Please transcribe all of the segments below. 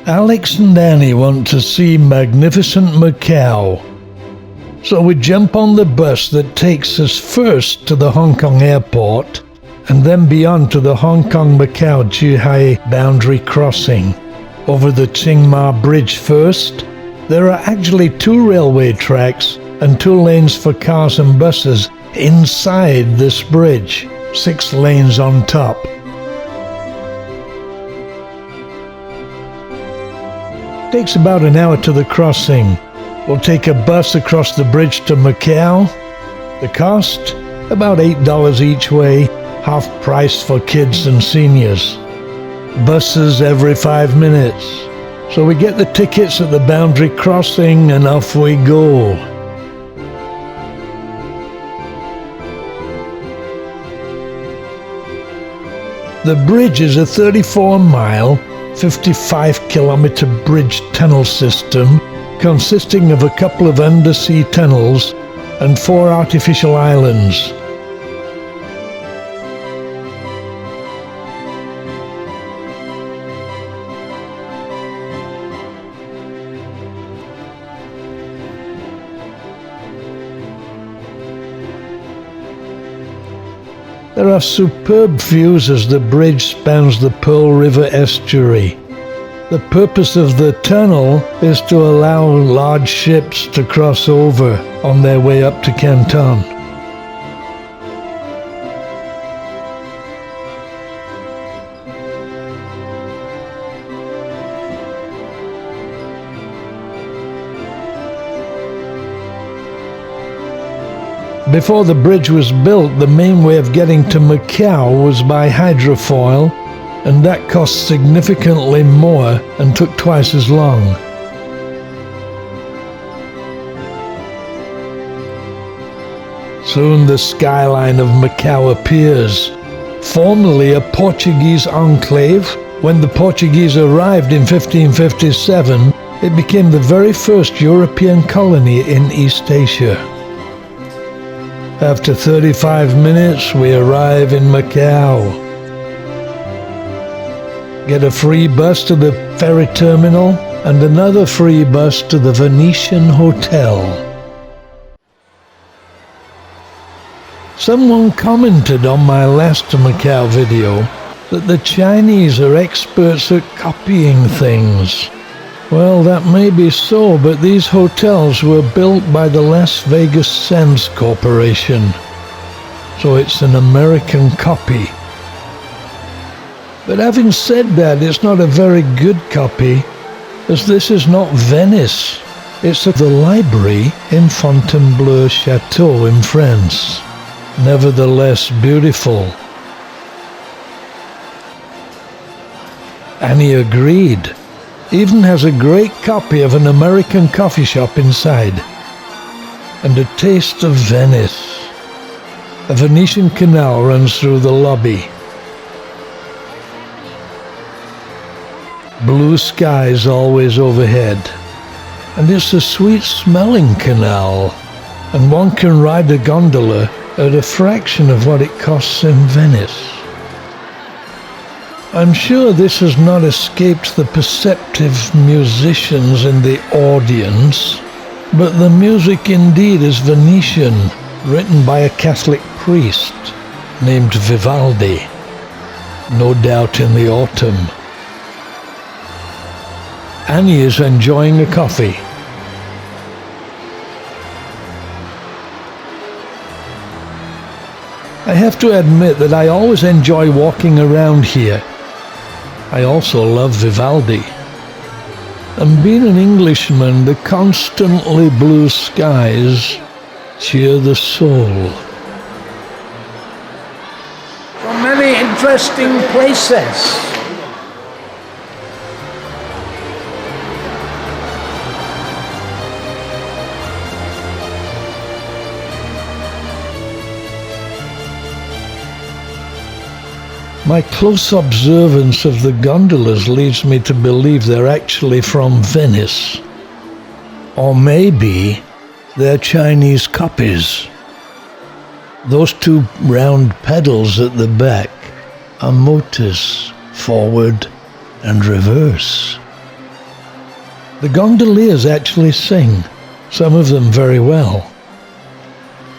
Alex and Annie want to see magnificent Macau. So we jump on the bus that takes us first to the Hong Kong airport and then beyond to the Hong Kong-Macau-Zhuhai boundary crossing. Over the Tsing Ma Bridge first. There are actually 2 railway tracks and 2 lanes for cars and buses inside this bridge, 6 lanes on top. Takes about an hour to the crossing. We'll take a bus across the bridge to Macau. The cost? About $8 each way, half price for kids and seniors. Buses every 5 minutes. So we get the tickets at the boundary crossing and off we go. The bridge is a 34-mile, 55-kilometer bridge tunnel system consisting of a couple of undersea tunnels and 4 artificial islands. There are superb views as the bridge spans the Pearl River estuary. The purpose of the tunnel is to allow large ships to cross over on their way up to Canton. Before the bridge was built, the main way of getting to Macau was by hydrofoil, and that cost significantly more and took twice as long. Soon the skyline of Macau appears. Formerly a Portuguese enclave, when the Portuguese arrived in 1557, it became the very first European colony in East Asia. After 35 minutes, we arrive in Macau. Get a free bus to the ferry terminal and another free bus to the Venetian Hotel. Someone commented on my last Macau video that the Chinese are experts at copying things. Well, that may be so, but these hotels were built by the Las Vegas Sands Corporation, so it's an American copy. But having said that, it's not a very good copy, as this is not Venice. It's at the library in Fontainebleau Chateau in France. Nevertheless beautiful. Annie agreed. Even has a great copy of an American coffee shop inside. And a taste of Venice. A Venetian canal runs through the lobby. Blue skies always overhead. And it's a sweet-smelling canal. And one can ride a gondola at a fraction of what it costs in Venice. I'm sure this has not escaped the perceptive musicians in the audience, but the music indeed is Venetian, written by a Catholic priest named Vivaldi, no doubt in the autumn. Annie is enjoying a coffee. I have to admit that I always enjoy walking around here. I also love Vivaldi. And being an Englishman, the constantly blue skies cheer the soul. From many interesting places. My close observance of the gondolas leads me to believe they're actually from Venice. Or maybe they're Chinese copies. Those 2 round pedals at the back are motors, forward and reverse. The gondoliers actually sing, some of them very well.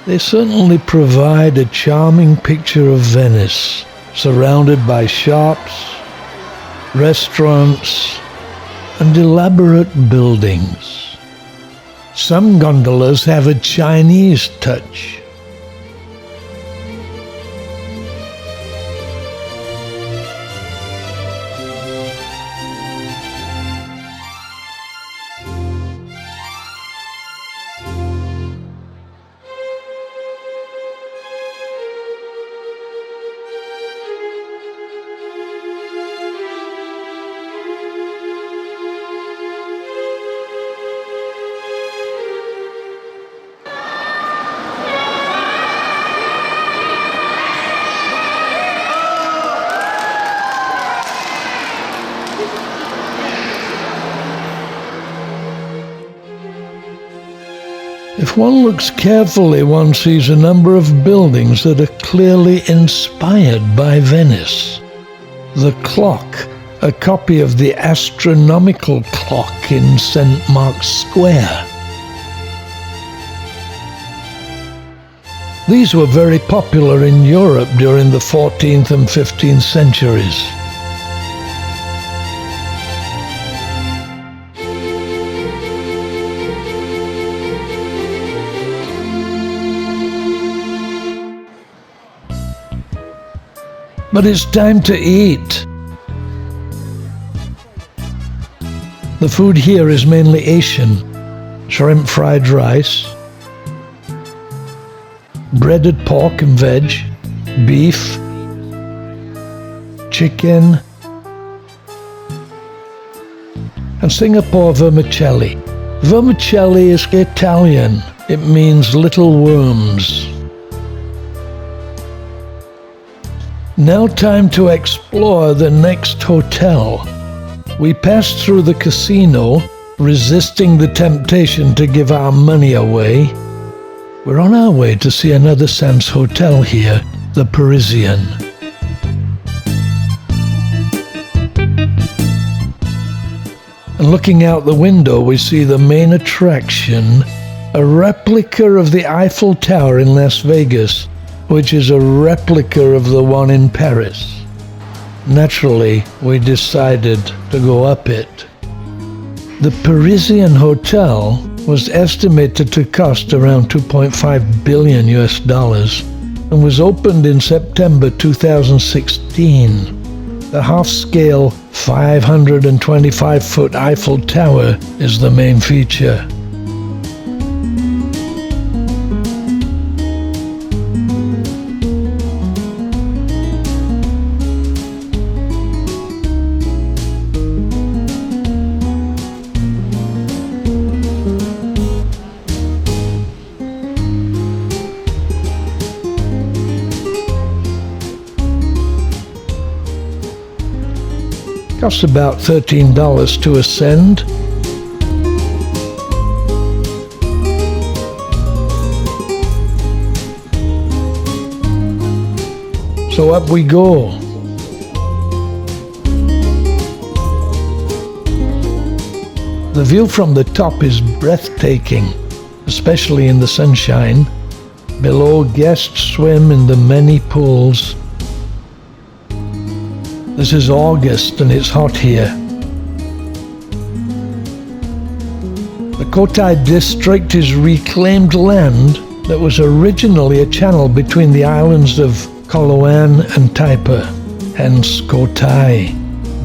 They certainly provide a charming picture of Venice, surrounded by shops, restaurants, and elaborate buildings. Some gondolas have a Chinese touch. If one looks carefully, one sees a number of buildings that are clearly inspired by Venice. The clock, a copy of the astronomical clock in St. Mark's Square. These were very popular in Europe during the 14th and 15th centuries. But it's time to eat. The food here is mainly Asian. Shrimp fried rice, breaded pork and veg, beef, chicken, and Singapore vermicelli. Vermicelli is Italian. It means little worms. Now time to explore the next hotel. We passed through the casino, resisting the temptation to give our money away. We're on our way to see another Sands hotel here, the Parisian. And looking out the window, we see the main attraction, a replica of the Eiffel Tower in Las Vegas, which is a replica of the one in Paris. Naturally, we decided to go up it. The Parisian Hotel was estimated to cost around $2.5 billion and was opened in September 2016. The half-scale 525-foot Eiffel Tower is the main feature. Costs about $13 to ascend. So up we go. The view from the top is breathtaking, especially in the sunshine. Below, guests swim in the many pools. This is August and it's hot here. The Cotai district is reclaimed land that was originally a channel between the islands of Koloan and Taipa, hence Cotai,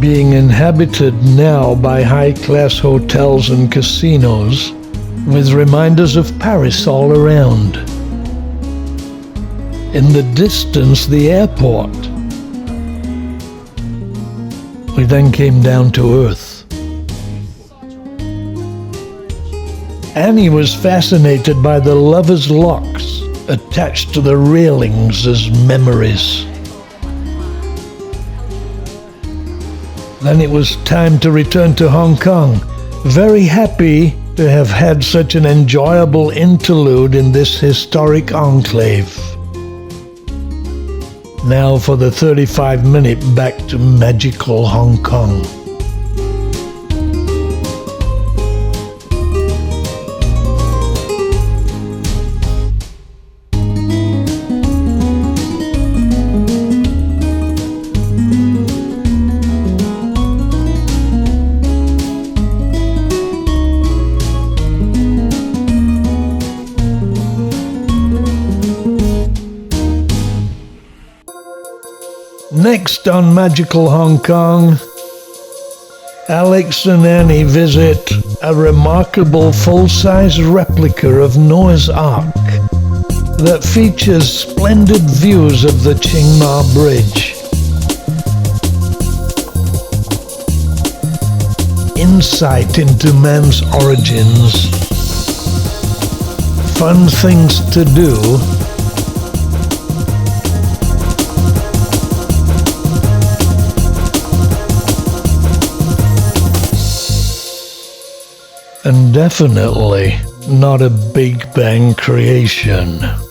being inhabited now by high-class hotels and casinos, with reminders of Paris all around. In the distance, the airport. We then came down to earth. Annie was fascinated by the lovers' locks attached to the railings as memories. Then it was time to return to Hong Kong. Very happy to have had such an enjoyable interlude in this historic enclave. Now for the 35-minute back to magical Hong Kong. Next on Magical Hong Kong, Alex and Annie visit a remarkable full-size replica of Noah's Ark that features splendid views of the Chiang Mai Bridge. Insight into man's origins, fun things to do, and definitely not a Big Bang creation.